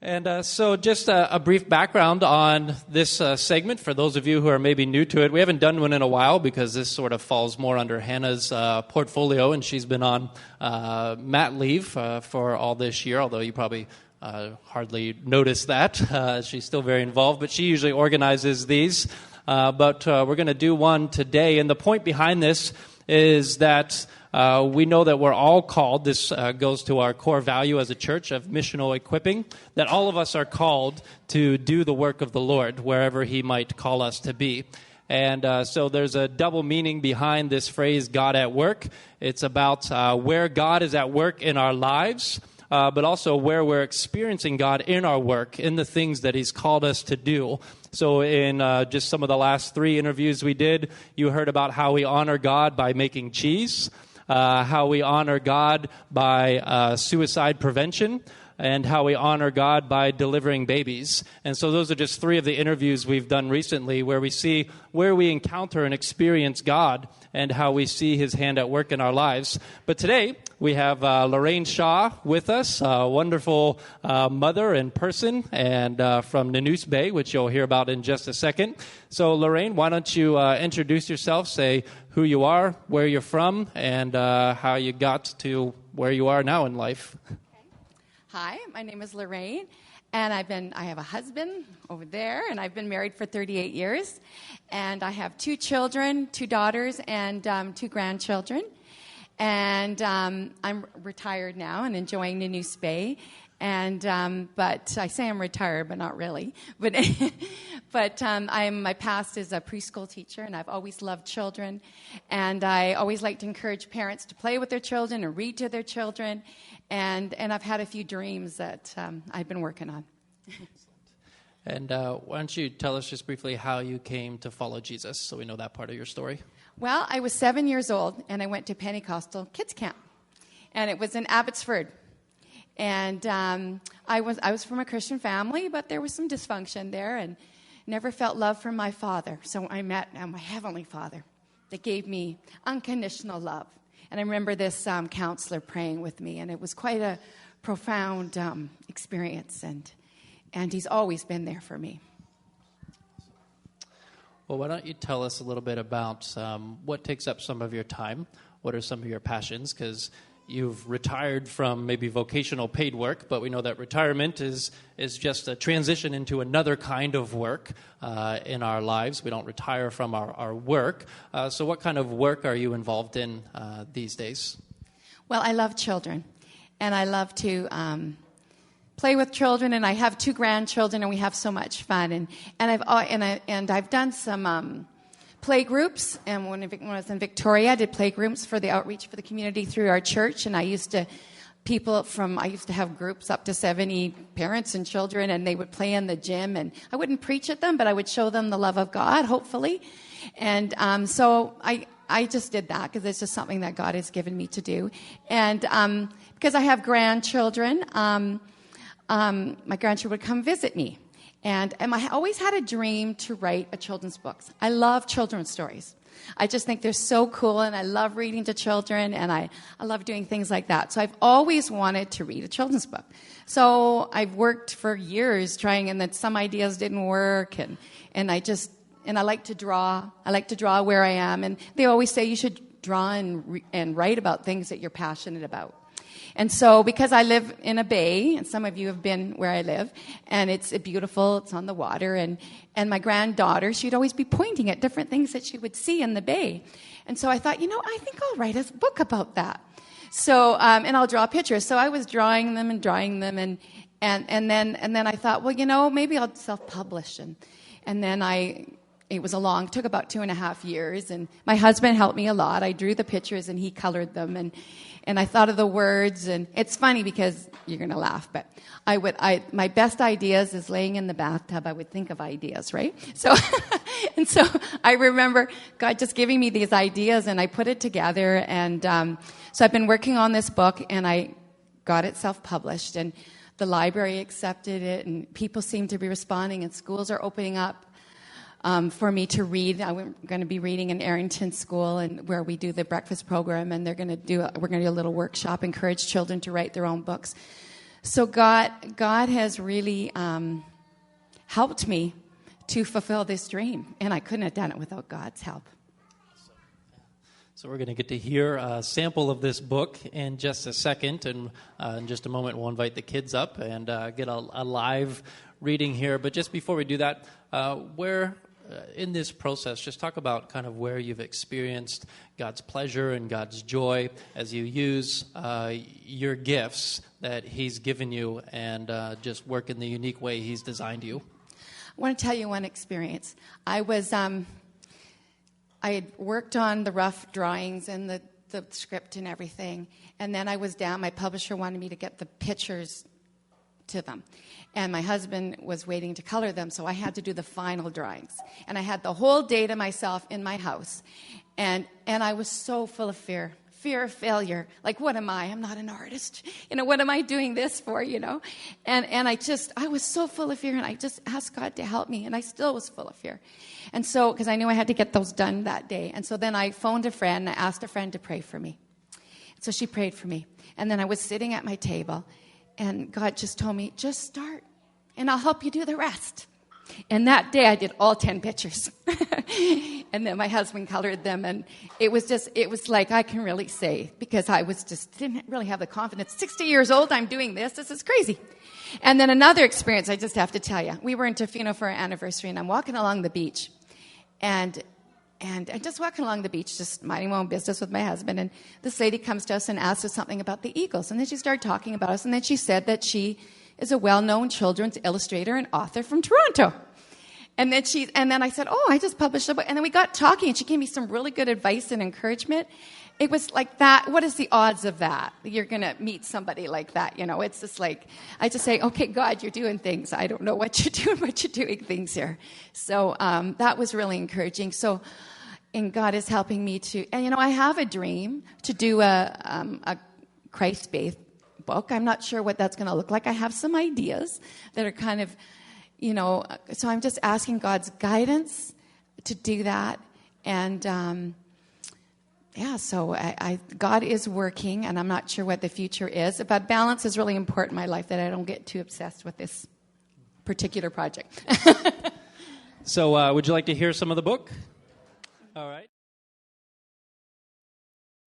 And so just a brief background on this segment for those of you who are maybe new to it. We haven't done one in a while because this sort of falls more under Hannah's portfolio, and she's been on mat leave for all this year, although you probably hardly notice that. She's still very involved, but she usually organizes these. But we're going to do one today, and the point behind this is that we know that we're all called, this goes to our core value as a church of missional equipping, that all of us are called to do the work of the Lord wherever He might call us to be. And so there's a double meaning behind this phrase, God at work. It's about where God is at work in our lives, but also where we're experiencing God in our work, in the things that He's called us to do. So in just some of the last 3 interviews we did, you heard about how we honor God by making cheese, how we honor God by suicide prevention, and how we honor God by delivering babies. And so those are just 3 of the interviews we've done recently where we see where we encounter and experience God and how we see His hand at work in our lives. But today, we have Lorraine Shaw with us, a wonderful mother and person, and from Nanoose Bay, which you'll hear about in just a second. So Lorraine, why don't you introduce yourself, say who you are, where you're from, and how you got to where you are now in life. Hi, my name is Lorraine, and I have a husband over there, and I've been married for 38 years, and I have 2 children, 2 daughters, and 2 grandchildren, and I'm retired now and enjoying Nanoose Bay, and but I say I'm retired, but not really. But my past is a preschool teacher, and I've always loved children, and I always like to encourage parents to play with their children and read to their children, and I've had a few dreams that I've been working on. And why don't you tell us just briefly how you came to follow Jesus, so we know that part of your story. Well, I was 7 years old, and I went to Pentecostal kids camp, and it was in Abbotsford. And I was from a Christian family, but there was some dysfunction there, and never felt love from my father. So I met my Heavenly Father that gave me unconditional love. And I remember this counselor praying with me, and it was quite a profound experience, and He's always been there for me. Well, why don't you tell us a little bit about what takes up some of your time? What are some of your passions? Because you've retired from maybe vocational paid work, but we know that retirement is just a transition into another kind of work in our lives. We don't retire from our work. So what kind of work are you involved in these days? Well, I love children, and I love to play with children, and I have 2 grandchildren, and we have so much fun. And I've done some play groups, and when I was in Victoria, I did play groups for the outreach for the community through our church, and I used to have groups up to 70 parents and children, and they would play in the gym, and I wouldn't preach at them, but I would show them the love of God, hopefully. And so I just did that because it's just something that God has given me to do. And because I have grandchildren, my grandchildren would come visit me. And I always had a dream to write a children's book. I love children's stories. I just think they're so cool, and I love reading to children, and I love doing things like that. So I've always wanted to read a children's book. So I've worked for years trying, and then some ideas didn't work, and I like to draw. I like to draw where I am, and they always say you should draw and write about things that you're passionate about. And so because I live in a bay, and some of you have been where I live, and it's beautiful, it's on the water, and my granddaughter, she'd always be pointing at different things that she would see in the bay. And so I thought, I think I'll write a book about that. So, and I'll draw pictures. So I was drawing them, and then I thought, well, maybe I'll self-publish. And then it took about 2.5 years, and my husband helped me a lot. I drew the pictures, and he colored them, and I thought of the words, and it's funny because you're going to laugh, but my best ideas is laying in the bathtub. I would think of ideas, right? So, and so I remember God just giving me these ideas, and I put it together, and so I've been working on this book, and I got it self-published, and the library accepted it, and people seem to be responding, and schools are opening up for me to read. I'm going to be reading in Arrington School, and where we do the breakfast program, and we're going to do a little workshop, encourage children to write their own books. So God has really helped me to fulfill this dream, and I couldn't have done it without God's help. So we're going to get to hear a sample of this book in just a second, and in just a moment we'll invite the kids up and get a live reading here. But just before we do that, where in this process, just talk about kind of where you've experienced God's pleasure and God's joy as you use your gifts that He's given you and just work in the unique way He's designed you. I want to tell you one experience. I had worked on the rough drawings and the script and everything, and then I was down. My publisher wanted me to get the pictures to them, and my husband was waiting to color them, so I had to do the final drawings. And I had the whole day to myself in my house, and I was so full of fear of failure. Like, what am I? I'm not an artist. What am I doing this for, And I was so full of fear, and I just asked God to help me, and I still was full of fear. And so, because I knew I had to get those done that day. And so then I phoned a friend, and I asked a friend to pray for me. So she prayed for me. And then I was sitting at my table, and God just told me, just start, and I'll help you do the rest. And that day I did all 10 pictures. And then my husband colored them, and it was like, I can really say, because I didn't really have the confidence. 60 years old, I'm doing this. This is crazy. And then another experience I just have to tell you. We were in Tofino for our anniversary, and I'm walking along the beach. And I'm just walking along the beach, just minding my own business with my husband. And this lady comes to us and asks us something about the Eagles. And then she started talking about us. And then she said that she is a well-known children's illustrator and author from Toronto. And then I said, oh, I just published a book. And then we got talking, and she gave me some really good advice and encouragement. It was like that. What is the odds of that? You're going to meet somebody like that, It's just like, I just say, okay, God, you're doing things. I don't know what you're doing, but you're doing things here. So that was really encouraging. So, and God is helping me to, and I have a dream to do a Christ-based book. I'm not sure what that's going to look like. I have some ideas that are kind of, so I'm just asking God's guidance to do that. And, so God is working, and I'm not sure what the future is. But balance is really important in my life, that I don't get too obsessed with this particular project. So would you like to hear some of the book? All right.